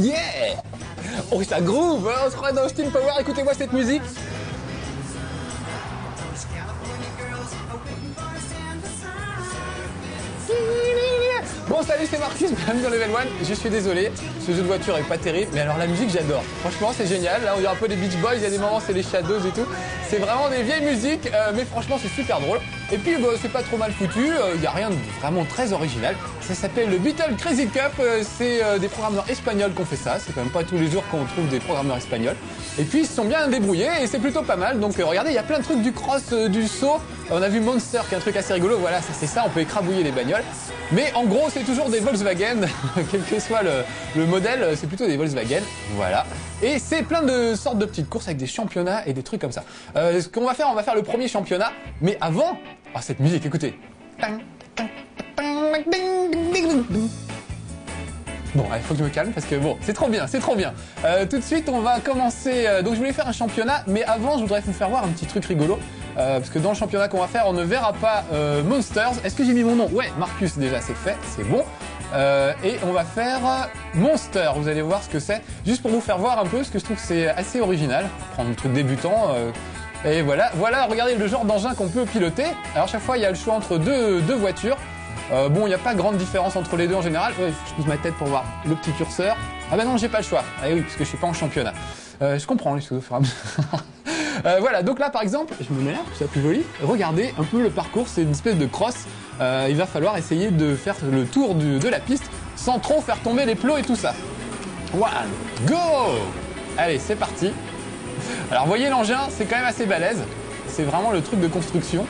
Yeah. Oh, ça groove, hein, on se croit dans Austin Power, écoutez-moi cette musique. Bon salut, c'est Marcus, bienvenue dans Level 1. Je suis désolé, ce jeu de voiture est pas terrible, mais alors la musique j'adore. Franchement c'est génial, là on dirait un peu des Beach Boys, il y a des moments c'est les Shadows et tout. C'est vraiment des vieilles musiques, mais franchement c'est super drôle. Et puis bah, c'est pas trop mal foutu, il n'y a rien de vraiment très original. Ça s'appelle le Beetle Crazy Cup, c'est des programmeurs espagnols qui ont fait ça. C'est quand même pas tous les jours qu'on trouve des programmeurs espagnols. Et puis ils se sont bien débrouillés et c'est plutôt pas mal. Donc regardez, il y a plein de trucs, du cross, du saut. On a vu Monster qui est un truc assez rigolo, voilà, ça c'est ça, on peut écrabouiller les bagnoles. Mais en gros c'est toujours des Volkswagen, quel que soit le modèle, c'est plutôt des Volkswagen, voilà. Et c'est plein de sortes de petites courses avec des championnats et des trucs comme ça. Ce qu'on va faire, on va faire le premier championnat, mais avant... Ah, cette musique, écoutez. Bon, il faut que je me calme parce que bon, c'est trop bien, c'est trop bien. Tout de suite, on va commencer. Donc, je voulais faire un championnat, mais avant, je voudrais vous faire voir un petit truc rigolo. Parce que dans le championnat qu'on va faire, on ne verra pas Monsters. Est-ce que j'ai mis mon nom? Ouais, Marcus, déjà, c'est fait, c'est bon. Et on va faire Monster. Vous allez voir ce que c'est. Juste pour vous faire voir un peu, parce que je trouve que c'est assez original. Prendre un truc débutant. Et voilà, regardez le genre d'engin qu'on peut piloter. Alors, chaque fois, il y a le choix entre deux voitures. Bon, il n'y a pas grande différence entre les deux en général. Je pousse ma tête pour voir le petit curseur. Ah bah non, j'ai pas le choix. Ah oui, parce que je suis pas en championnat. Je comprends les choses. Voilà, donc là par exemple, je me mets là, c'est plus joli. Regardez un peu le parcours, c'est une espèce de cross. Il va falloir essayer de faire le tour de la piste sans trop faire tomber les plots et tout ça. One, go! Allez, c'est parti. Alors, vous voyez l'engin, c'est quand même assez balèze. C'est vraiment le truc de construction.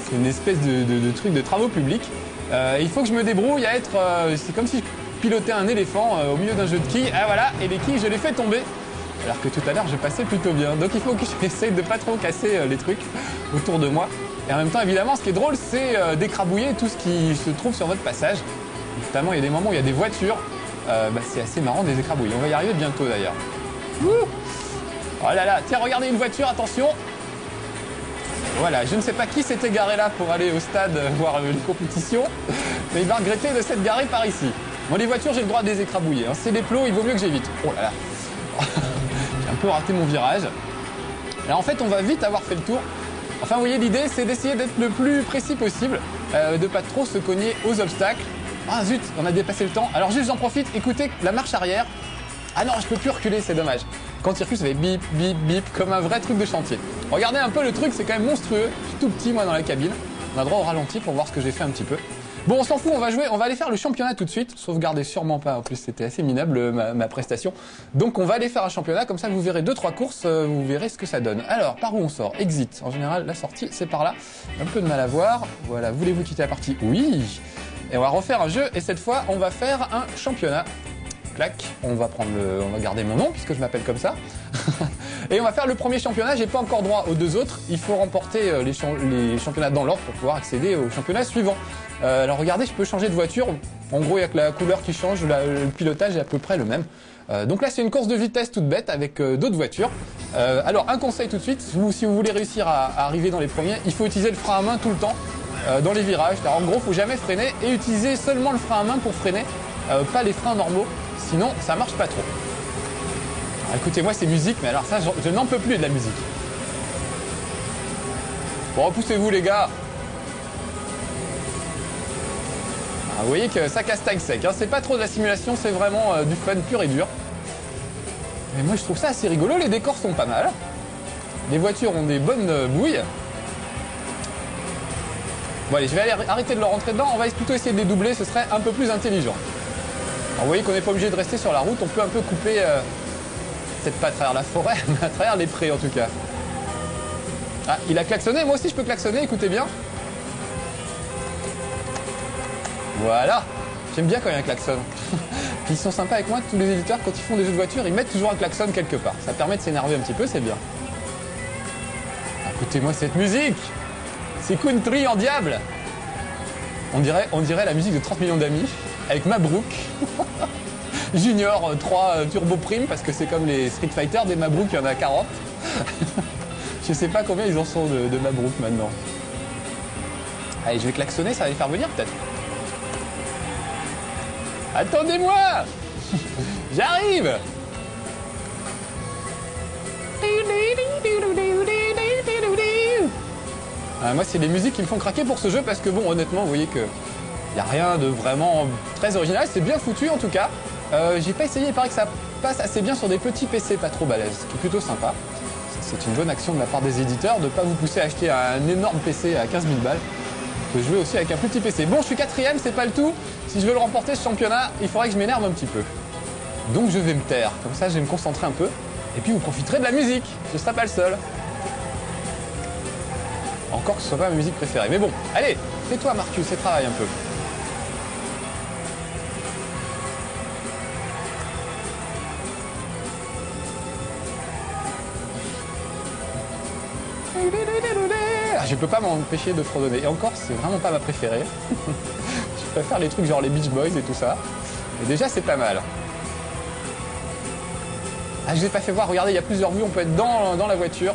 C'est une espèce de truc de travaux publics. Il faut que je me débrouille à être... c'est comme si je pilotais un éléphant au milieu d'un jeu de quilles. Ah voilà, et les quilles, je les fais tomber. Alors que tout à l'heure, je passais plutôt bien. Donc il faut que j'essaye de pas trop casser les trucs autour de moi. Et en même temps, évidemment, ce qui est drôle, c'est d'écrabouiller tout ce qui se trouve sur votre passage. Notamment, il y a des moments où il y a des voitures. C'est assez marrant de les écrabouiller. On va y arriver bientôt d'ailleurs. Oh là là, tiens, regardez une voiture, attention. Voilà, je ne sais pas qui s'est égaré là pour aller au stade voir une compétition, mais il va regretter de s'être garé par ici. Moi, les voitures, j'ai le droit de les écrabouiller. Hein. C'est des plots, il vaut mieux que j'évite. Oh là là. J'ai un peu raté mon virage. Alors en fait, on va vite avoir fait le tour. Enfin, vous voyez, l'idée, c'est d'essayer d'être le plus précis possible, de pas trop se cogner aux obstacles. Ah zut, on a dépassé le temps. Alors juste, j'en profite, écoutez la marche arrière. Ah non, je peux plus reculer, c'est dommage. Quand il recule, ça fait bip, bip, bip, comme un vrai truc de chantier. Regardez un peu le truc, c'est quand même monstrueux. Je suis tout petit, moi, dans la cabine. On a droit au ralenti pour voir ce que j'ai fait un petit peu. Bon, on s'en fout, on va jouer, on va aller faire le championnat tout de suite. Sauvegardez sûrement pas, en plus c'était assez minable ma prestation. Donc on va aller faire un championnat, comme ça vous verrez 2-3 courses, vous verrez ce que ça donne. Alors, par où on sort? Exit. En général, la sortie, c'est par là. Un peu de mal à voir. Voilà, voulez-vous quitter la partie? Oui. Et on va refaire un jeu, et cette fois, on va faire un championnat. Clac, on va garder mon nom puisque je m'appelle comme ça. Et on va faire le premier championnat, j'ai pas encore droit aux deux autres. Il faut remporter les championnats dans l'ordre pour pouvoir accéder au championnat suivant. Alors regardez, je peux changer de voiture. En gros, il n'y a que la couleur qui change, le pilotage est à peu près le même. Donc là, c'est une course de vitesse toute bête avec d'autres voitures. Alors un conseil tout de suite, si vous voulez réussir à arriver dans les premiers, il faut utiliser le frein à main tout le temps dans les virages. Alors, en gros, il faut jamais freiner et utiliser seulement le frein à main pour freiner, pas les freins normaux. Sinon, ça marche pas trop. Écoutez-moi ces musiques, mais alors ça, je n'en peux plus de la musique. Bon, repoussez-vous les gars. Vous voyez que ça castagne sec, hein. C'est pas trop de la simulation, c'est vraiment du fun pur et dur. Mais moi je trouve ça assez rigolo, les décors sont pas mal. Les voitures ont des bonnes bouilles. Bon allez, je vais arrêter de leur rentrer dedans, on va plutôt essayer de les doubler, ce serait un peu plus intelligent. Alors vous voyez qu'on n'est pas obligé de rester sur la route, on peut un peu couper, peut-être pas à travers la forêt, mais à travers les prés en tout cas. Ah, il a klaxonné, moi aussi je peux klaxonner, écoutez bien. Voilà, j'aime bien quand il y a un klaxon. Puis ils sont sympas avec moi, tous les éditeurs, quand ils font des jeux de voiture, ils mettent toujours un klaxon quelque part. Ça permet de s'énerver un petit peu, c'est bien. Écoutez-moi cette musique, c'est country en diable. On dirait la musique de 30 millions d'amis, avec Mabrouk. Junior 3 Turbo Prime, parce que c'est comme les Street Fighter, des Mabrouk, il y en a 40. Je sais pas combien ils en sont de Mabrouk maintenant. Allez, je vais klaxonner, ça va les faire venir peut-être. Attendez-moi! J'arrive. Moi, c'est les musiques qui me font craquer pour ce jeu parce que, bon, honnêtement, vous voyez que il n'y a rien de vraiment très original. C'est bien foutu, en tout cas. J'ai pas essayé, il paraît que ça passe assez bien sur des petits PC pas trop balèzes, ce qui est plutôt sympa. C'est une bonne action de la part des éditeurs de ne pas vous pousser à acheter un énorme PC à 15 000 balles. On peut jouer aussi avec un petit PC. Bon, je suis 4ème, c'est pas le tout. Si je veux le remporter, ce championnat, il faudrait que je m'énerve un petit peu. Donc je vais me taire. Comme ça, je vais me concentrer un peu. Et puis, vous profiterez de la musique. Je ne serai pas le seul. Encore que ce soit pas ma musique préférée. Mais bon, allez, fais-toi Marcus et travaille un peu. Ah, je peux pas m'empêcher de fredonner. Et encore, c'est vraiment pas ma préférée. Je préfère les trucs genre les Beach Boys et tout ça. Et déjà, c'est pas mal. Ah, je vous ai pas fait voir. Regardez, il y a plusieurs vues. On peut être dans la voiture.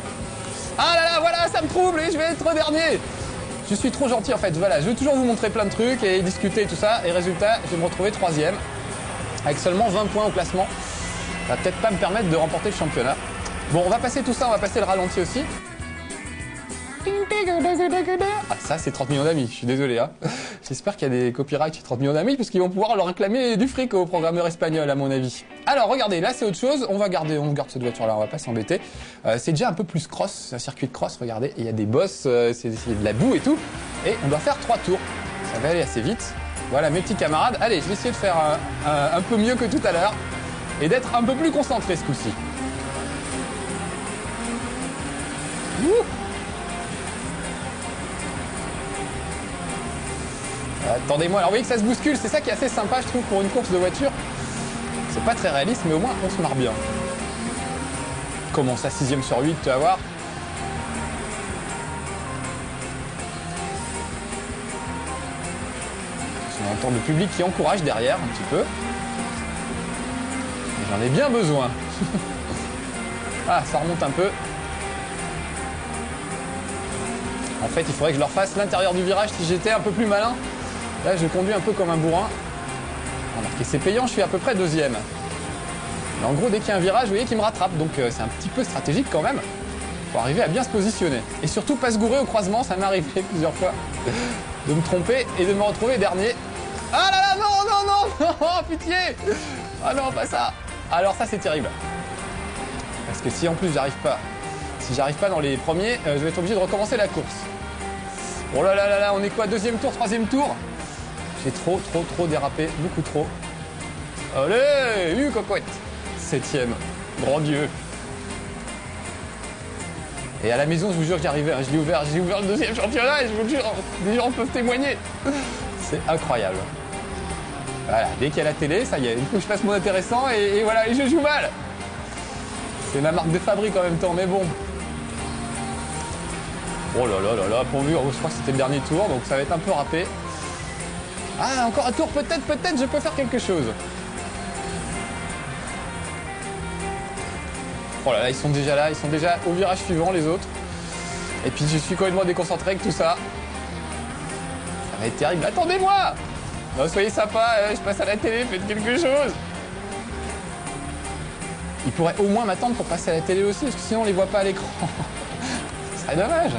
Ah là là, voilà, ça me trouble et je vais être dernier. Je suis trop gentil en fait. Voilà, je veux toujours vous montrer plein de trucs et discuter et tout ça. Et résultat, je vais me retrouver 3ème. Avec seulement 20 points au classement. Ça va peut-être pas me permettre de remporter le championnat. Bon, on va passer tout ça. On va passer le ralenti aussi. Ah, ça, c'est 30 millions d'amis, je suis désolé. Hein. J'espère qu'il y a des copyrights chez 30 millions d'amis, parce qu'ils vont pouvoir leur réclamer du fric aux programmeurs espagnols, à mon avis. Alors, regardez, là, c'est autre chose. On garde cette voiture-là, on va pas s'embêter. C'est déjà un peu plus cross, c'est un circuit de cross, regardez. Il y a des bosses, c'est de la boue et tout. Et on doit faire 3 tours. Ça va aller assez vite. Voilà, mes petits camarades. Allez, je vais essayer de faire un peu mieux que tout à l'heure. Et d'être un peu plus concentré ce coup-ci. Attendez-moi, alors vous voyez que ça se bouscule, c'est ça qui est assez sympa je trouve pour une course de voiture. C'est pas très réaliste mais au moins on se marre bien. Comment ça, 6ème sur 8, tu vas voir. On entend le public qui encourage derrière un petit peu. J'en ai bien besoin. Ah, ça remonte un peu. En fait, il faudrait que je leur fasse l'intérieur du virage si j'étais un peu plus malin. Là, je conduis un peu comme un bourrin. Remarquez, c'est payant, je suis à peu près 2ème. Mais en gros, dès qu'il y a un virage, vous voyez qu'il me rattrape. Donc, c'est un petit peu stratégique quand même. Pour arriver à bien se positionner. Et surtout, pas se gourer au croisement. Ça m'est arrivé plusieurs fois de me tromper et de me retrouver dernier. Ah là là, non, non, pitié. Ah non, pas ça. Alors ça, c'est terrible. Parce que si en plus, j'arrive pas dans les premiers, je vais être obligé de recommencer la course. Oh là là là là, on est quoi, 2e tour, 3e tour? J'ai trop dérapé, beaucoup trop. Allez, cocotte. 7ème, grand Dieu. Et à la maison, je vous jure que j'y arrivais, hein. J'ai ouvert le 2e championnat et je vous jure, des gens peuvent témoigner. C'est incroyable. Voilà, dès qu'il y a la télé, ça y est, il faut que je fasse mon intéressant et voilà, et je joue mal. C'est ma marque de fabrique en même temps, mais bon. Oh là là là là, pourvu, je crois que c'était le dernier tour, donc ça va être un peu râpé. Ah, encore un tour, peut-être, je peux faire quelque chose. Oh là là, ils sont déjà là, ils sont déjà au virage suivant, les autres. Et puis je suis complètement déconcentré avec tout ça. Ça va être terrible. Attendez-moi! Non, soyez sympa, je passe à la télé, faites quelque chose. Ils pourraient au moins m'attendre pour passer à la télé aussi, parce que sinon on les voit pas à l'écran. Ce serait dommage.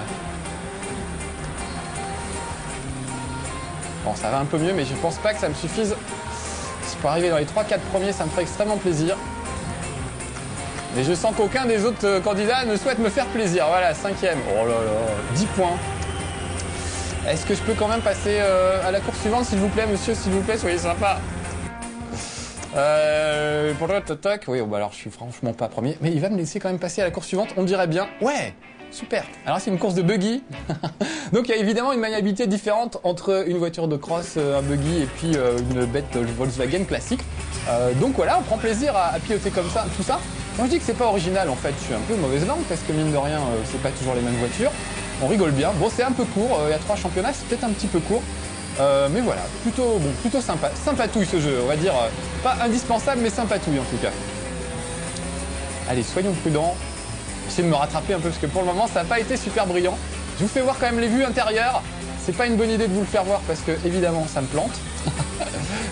Bon, ça va un peu mieux, mais je pense pas que ça me suffise. Si pour arriver dans les 3-4 premiers, ça me ferait extrêmement plaisir. Mais je sens qu'aucun des autres candidats ne souhaite me faire plaisir. Voilà, 5ème. Oh là là, 10 points. Est-ce que je peux quand même passer à la course suivante, s'il vous plaît, monsieur, s'il vous plaît, soyez sympa. Oui, bah alors je suis franchement pas premier, mais il va me laisser quand même passer à la course suivante, on dirait bien. Ouais, super. Alors c'est une course de buggy. Donc il y a évidemment une maniabilité différente entre une voiture de cross, un buggy et puis une bête Volkswagen classique. Donc voilà, on prend plaisir à piloter comme ça, tout ça. Moi je dis que c'est pas original en fait, je suis un peu mauvaise langue parce que mine de rien, c'est pas toujours les mêmes voitures. On rigole bien. Bon, c'est un peu court, il y a 3 championnats, c'est peut-être un petit peu court. Mais voilà, plutôt sympa. Sympatouille ce jeu, on va dire. Pas indispensable, mais sympatouille en tout cas. Allez, soyons prudents. J'essaie de me rattraper un peu, parce que pour le moment, ça n'a pas été super brillant. Je vous fais voir quand même les vues intérieures. C'est pas une bonne idée de vous le faire voir, parce que évidemment, ça me plante.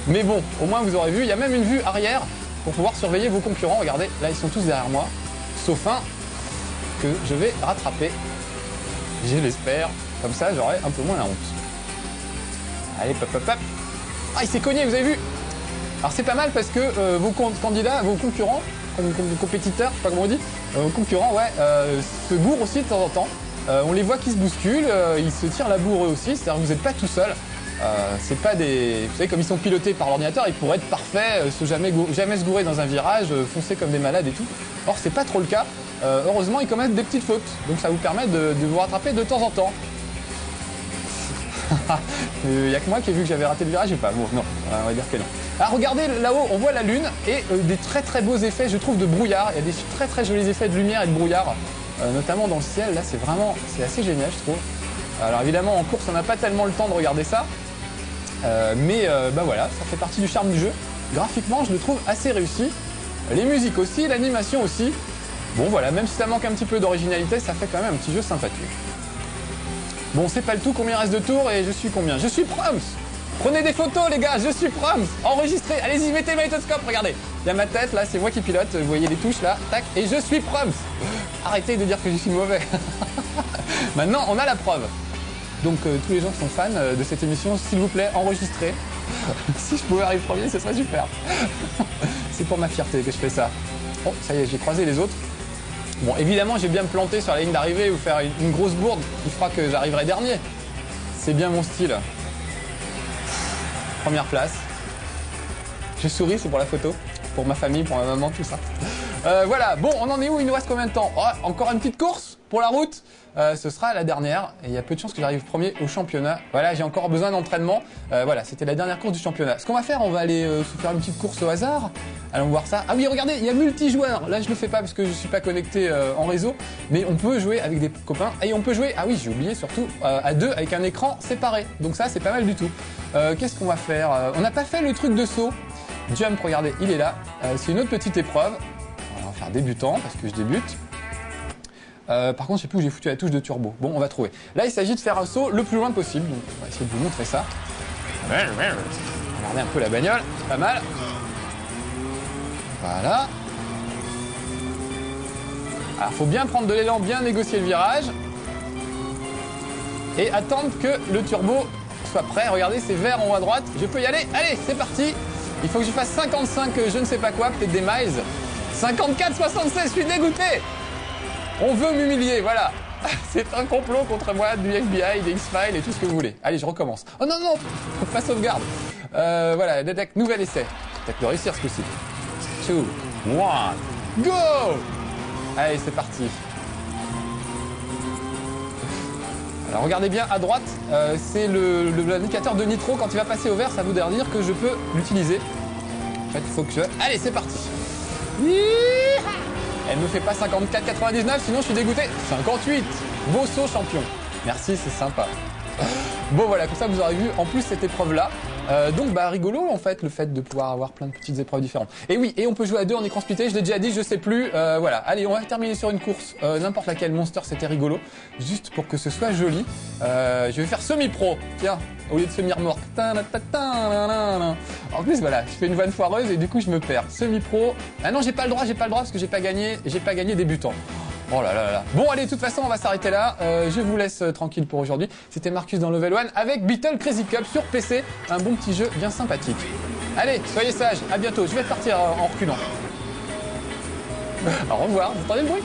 Mais bon, au moins vous aurez vu, il y a même une vue arrière pour pouvoir surveiller vos concurrents. Regardez, là ils sont tous derrière moi, sauf un que je vais rattraper. Je l'espère, comme ça j'aurai un peu moins la honte. Allez, pop, pop, pop. Ah, il s'est cogné, vous avez vu? Alors c'est pas mal parce que vos candidats, vos concurrents, compétiteurs, je sais pas comment on dit, vos concurrents, ouais, se gourrent aussi de temps en temps. On les voit qui se bousculent, ils se tirent la bourre eux aussi, c'est-à-dire que vous n'êtes pas tout seul. C'est pas des... Vous savez, comme ils sont pilotés par l'ordinateur, ils pourraient être parfaits, jamais se gourer dans un virage, foncer comme des malades et tout. Or, c'est pas trop le cas. Heureusement, ils commettent des petites fautes, donc ça vous permet de vous rattraper de temps en temps. Il n'y a que moi qui ai vu que j'avais raté le virage ou pas? Bon, non, on va dire que non. Alors regardez là-haut, on voit la lune et des très très beaux effets, je trouve, de brouillard. Il y a des très très jolis effets de lumière et de brouillard, notamment dans le ciel. Là, c'est assez génial, je trouve. Alors évidemment, en course, on n'a pas tellement le temps de regarder ça. Mais bah voilà, ça fait partie du charme du jeu. Graphiquement, je le trouve assez réussi. Les musiques aussi, l'animation aussi. Bon voilà, même si ça manque un petit peu d'originalité, ça fait quand même un petit jeu sympathique. Bon, c'est pas le tout, combien reste de tours et je suis combien? Je suis Proms. Prenez des photos les gars, je suis Proms. Enregistrez, allez-y, mettez magnétoscope, regardez. Il y a ma tête là, c'est moi qui pilote, vous voyez les touches là, tac, et je suis Proms. Arrêtez de dire que je suis mauvais. Maintenant, on a la preuve. Donc tous les gens qui sont fans de cette émission, s'il vous plaît, enregistrez. Si je pouvais arriver premier, ce serait super. C'est pour ma fierté que je fais ça. Oh, ça y est, j'ai croisé les autres. Bon, évidemment, j'ai bien me planter sur la ligne d'arrivée ou faire une grosse bourde qui fera que j'arriverai dernier. C'est bien mon style. Première place. Je souris, c'est pour la photo. Pour ma famille, pour ma maman, tout ça. Voilà, bon, on en est où? Il nous reste combien de temps? Oh, encore une petite course pour la route. Ce sera la dernière et il y a peu de chances que j'arrive premier au championnat. Voilà, j'ai encore besoin d'entraînement. Voilà, c'était la dernière course du championnat. Ce qu'on va faire, on va aller se faire une petite course au hasard. Allons voir ça. Ah oui, regardez, il y a multijoueur. Là, je le fais pas parce que je suis pas connecté en réseau, mais on peut jouer avec des copains et on peut jouer, ah oui, j'ai oublié surtout, à deux avec un écran séparé. Donc ça, c'est pas mal du tout. Qu'est-ce qu'on va faire? On n'a pas fait le truc de saut. Jump, regardez, il est là. C'est une autre petite épreuve. On va faire débutant parce que je débute. Par contre, je sais plus où j'ai foutu la touche de turbo. Bon, on va trouver. Là, il s'agit de faire un saut le plus loin possible. Donc, on va essayer de vous montrer ça. Regardez un peu la bagnole, c'est pas mal. Voilà. Alors, faut bien prendre de l'élan, bien négocier le virage. Et attendre que le turbo soit prêt. Regardez, c'est vert en haut à droite. Je peux y aller. Allez, c'est parti. Il faut que je fasse 55, je ne sais pas quoi, peut-être des miles. 54, 76, je suis dégoûté. On veut m'humilier, voilà. C'est un complot contre moi du FBI, des X-Files et tout ce que vous voulez. Allez, je recommence. Oh non, non, pas sauvegarde. Voilà, détecte, nouvel essai. Peut-être le réussir ce coup-ci. 2, 1, go! Allez, c'est parti. Alors regardez bien à droite, c'est l'indicateur de nitro. Quand il va passer au vert, ça voudrait dire que je peux l'utiliser. En fait, il faut que je... Allez, c'est parti. Elle me fait pas 54,99, sinon je suis dégoûté. 58. Beau saut champion. Merci, c'est sympa. Bon voilà, comme ça vous aurez vu en plus cette épreuve-là. Donc bah rigolo en fait le fait de pouvoir avoir plein de petites épreuves différentes. Et oui, et on peut jouer à deux en écran splitté, je l'ai déjà dit, je sais plus. Voilà, allez, on va terminer sur une course, n'importe laquelle. Monster, c'était rigolo. Juste pour que ce soit joli, je vais faire semi-pro. Tiens, au lieu de semi-remorque. En plus voilà, je fais une vanne foireuse et du coup je me perds. Semi-pro. Ah non, j'ai pas le droit parce que j'ai pas gagné débutant. Oh là là là. Bon allez, de toute façon on va s'arrêter là. Je vous laisse tranquille pour aujourd'hui. C'était Marcus dans Level 1 avec Beetle Crazy Cup sur PC. Un bon petit jeu bien sympathique. Allez, soyez sages, à bientôt. Je vais partir en reculant. Au revoir, vous entendez le bruit?